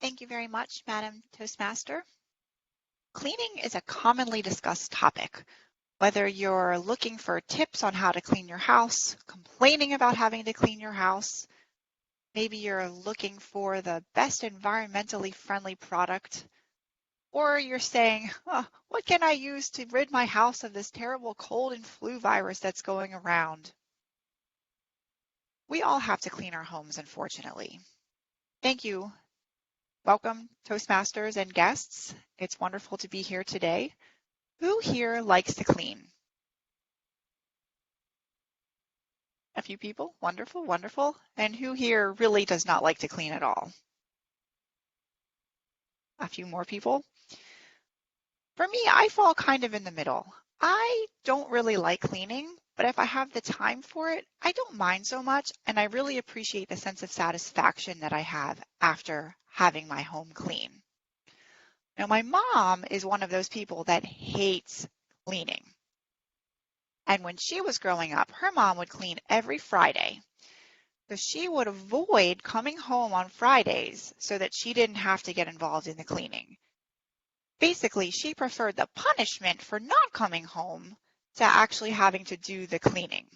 Thank you very much, Madam Toastmaster. Cleaning is a commonly discussed topic. Whether you're looking for tips on how to clean your house, complaining about having to clean your house, maybe you're looking for the best environmentally friendly product, or you're saying, oh, what can I use to rid my house of this terrible cold and flu virus that's going around? We all have to clean our homes, unfortunately. Thank you. Welcome, Toastmasters and guests. It's wonderful to be here today. Who here likes to clean? A few people. Wonderful, wonderful. And who here really does not like to clean at all? A few more people. For me, I fall kind of in the middle. I don't really like cleaning, but if I have the time for it, I don't mind so much, and I really appreciate the sense of satisfaction that I have after having my home clean. Now, my mom is one of those people that hates cleaning. And when she was growing up, her mom would clean every Friday. So she would avoid coming home on Fridays so that she didn't have to get involved in the cleaning. Basically, she preferred the punishment for not coming home to actually having to do the cleaning.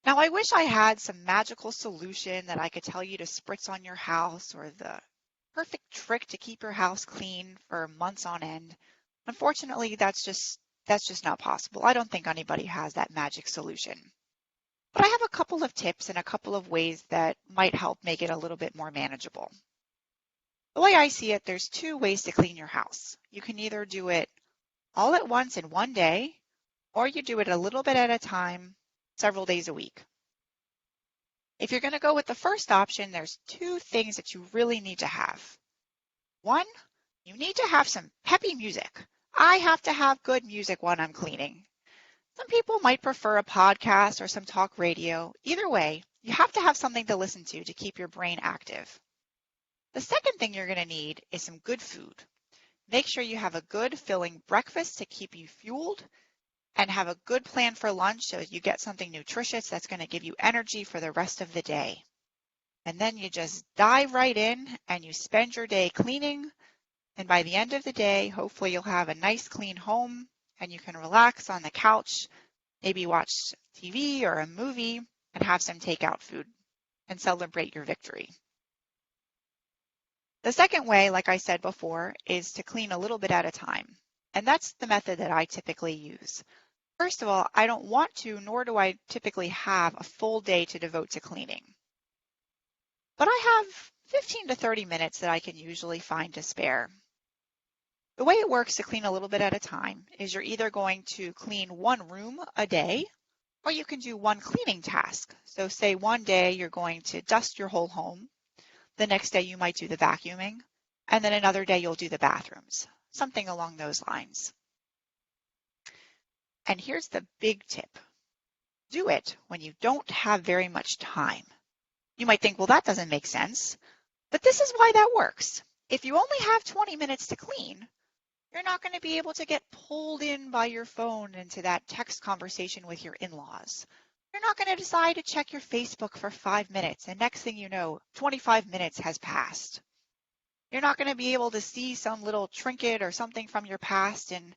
Now, I wish I had some magical solution that I could tell you to spritz on your house or the perfect trick to keep your house clean for months on end. Unfortunately, that's just not possible. I don't think anybody has that magic solution. But I have a couple of tips and a couple of ways that might help make it a little bit more manageable. The way I see it, there's two ways to clean your house. You can either do it all at once in one day, or you do it a little bit at a time, several days a week. If you're going to go with the first option, there's two things that you really need to have. One, you need to have some peppy music. I have to have good music when I'm cleaning. Some people might prefer a podcast or some talk radio. Either way, you have to have something to listen to keep your brain active. The second thing you're going to need is some good food. Make sure you have a good filling breakfast to keep you fueled and have a good plan for lunch so you get something nutritious that's going to give you energy for the rest of the day. And then you just dive right in and you spend your day cleaning. And by the end of the day, hopefully you'll have a nice clean home and you can relax on the couch, maybe watch TV or a movie and have some takeout food and celebrate your victory. The second way, like I said before, is to clean a little bit at a time. And that's the method that I typically use. First of all, I don't want to, nor do I typically have a full day to devote to cleaning. But I have 15 to 30 minutes that I can usually find to spare. The way it works to clean a little bit at a time is you're either going to clean one room a day, or you can do one cleaning task. So say one day you're going to dust your whole home. The next day you might do the vacuuming, and then another day you'll do the bathrooms, something along those lines. And here's the big tip. Do it when you don't have very much time. You might think, well, that doesn't make sense, but this is why that works. If you only have 20 minutes to clean, you're not going to be able to get pulled in by your phone into that text conversation with your in-laws. You're not going to decide to check your Facebook for 5 minutes, and next thing you know, 25 minutes has passed. You're not going to be able to see some little trinket or something from your past and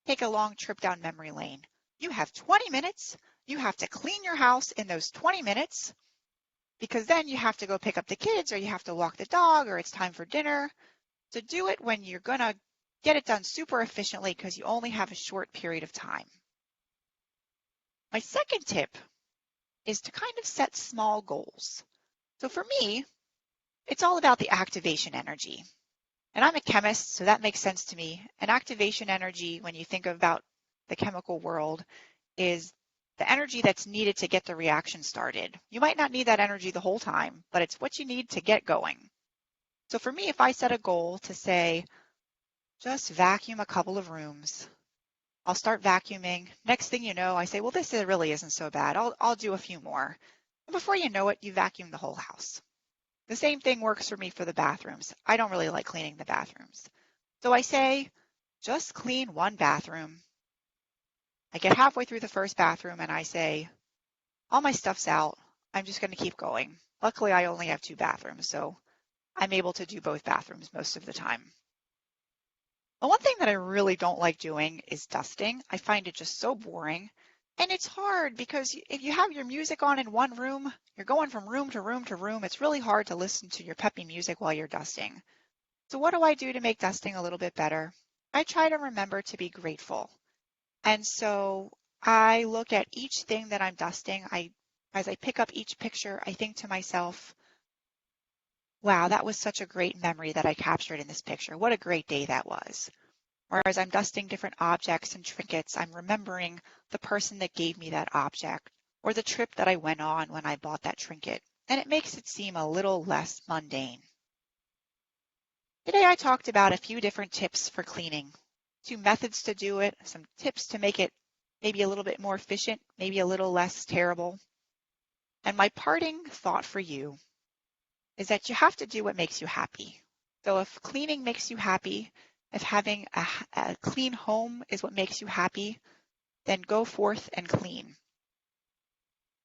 take a long trip down memory lane. You have 20 minutes. You have to clean your house in those 20 minutes because then you have to go pick up the kids or you have to walk the dog or it's time for dinner. So do it when you're going to get it done super efficiently because you only have a short period of time. My second tip is to kind of set small goals. So for me, it's all about the activation energy. And I'm a chemist, so that makes sense to me. And activation energy, when you think about the chemical world, is the energy that's needed to get the reaction started. You might not need that energy the whole time, but it's what you need to get going. So for me, if I set a goal to say, just vacuum a couple of rooms, I'll start vacuuming. Next thing you know, I say, well, this really isn't so bad. I'll do a few more. And before you know it, you vacuum the whole house. The same thing works for me for the bathrooms. I don't really like cleaning the bathrooms. So I say, just clean one bathroom. I get halfway through the first bathroom and I say, all my stuff's out. I'm just going to keep going. Luckily, I only have 2 bathrooms, so I'm able to do both bathrooms most of the time. The one thing that I really don't like doing is dusting. I find it just so boring. And it's hard because if you have your music on in one room, you're going from room to room to room. It's really hard to listen to your peppy music while you're dusting. So what do I do to make dusting a little bit better? I try to remember to be grateful. And so I look at each thing that I'm dusting. As I pick up each picture, I think to myself, wow, that was such a great memory that I captured in this picture. What a great day that was. Or as I'm dusting different objects and trinkets, I'm remembering the person that gave me that object or the trip that I went on when I bought that trinket. And it makes it seem a little less mundane. Today I talked about a few different tips for cleaning, 2 methods to do it, some tips to make it maybe a little bit more efficient, maybe a little less terrible. And my parting thought for you is that you have to do what makes you happy. So if cleaning makes you happy, if having a clean home is what makes you happy, then go forth and clean.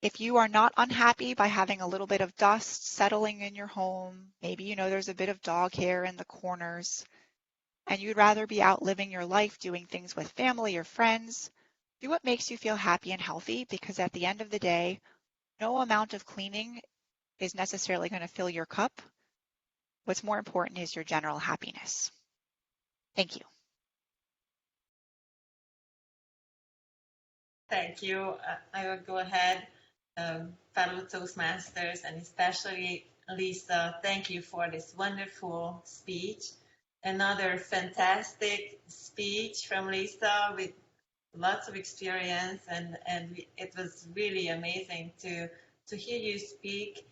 If you are not unhappy by having a little bit of dust settling in your home, maybe you know there's a bit of dog hair in the corners, and you'd rather be out living your life doing things with family or friends, do what makes you feel happy and healthy, because at the end of the day, no amount of cleaning is necessarily going to fill your cup. What's more important is your general happiness. Thank you. Thank you. I will go ahead, fellow Toastmasters, and especially Lisa, thank you for this wonderful speech. Another fantastic speech from Lisa with lots of experience, and it was really amazing to hear you speak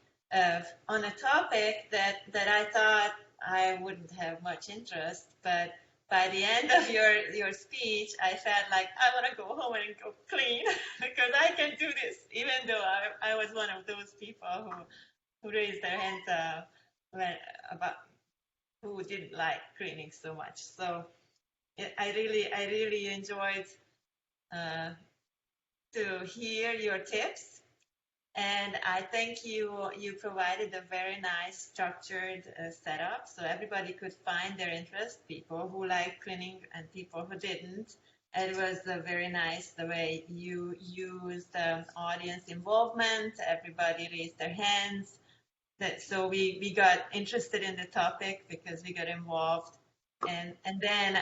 on a topic that I thought I wouldn't have much interest, but by the end of your speech, I felt like I want to go home and go clean because I can do this, even though I was one of those people who raised their hands about who didn't like cleaning so much. So I really enjoyed uh, to hear your tips. And I think you provided a very nice structured setup so everybody could find their interest, people who like cleaning and people who didn't. It was very nice the way you used audience involvement. Everybody raised their hands. So we got interested in the topic because we got involved. And then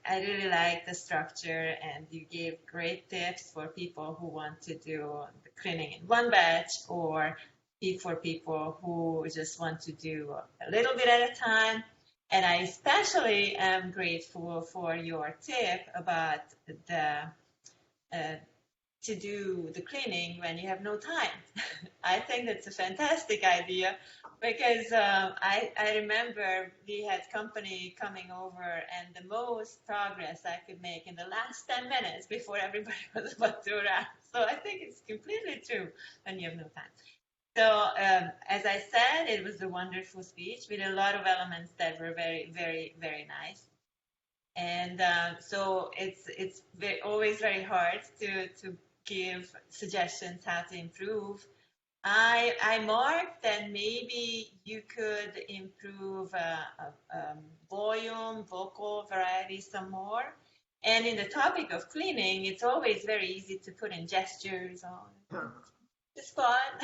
I really like the structure, and you gave great tips for people who want to do the cleaning in one batch, or for people who just want to do a little bit at a time. And I especially am grateful for your tip about the to do the cleaning when you have no time. I think that's a fantastic idea because I remember we had company coming over, and the most progress I could make in the last 10 minutes before everybody was about to arrive. So I think it's completely true when you have no time. So as I said, it was a wonderful speech with a lot of elements that were very, very, very nice. And so it's always very hard to give suggestions how to improve. I marked that maybe you could improve volume, vocal variety some more. And in the topic of cleaning, it's always very easy to put in gestures on the spot,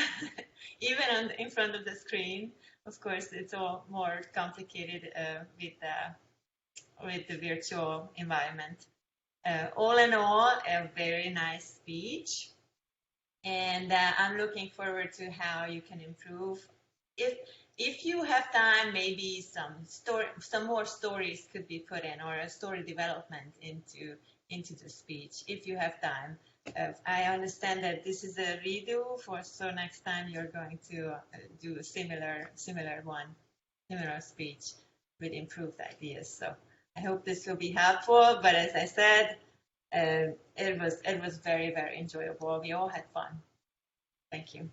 even in front of the screen. Of course, it's all more complicated with the virtual environment. All in all, a very nice speech, and I'm looking forward to how you can improve. If you have time, maybe some more stories could be put in, or a story development into the speech, if you have time. I understand that this is a redo so next time you're going to do a similar speech with improved ideas. So I hope this will be helpful. But as I said, it was very, very enjoyable. We all had fun. Thank you.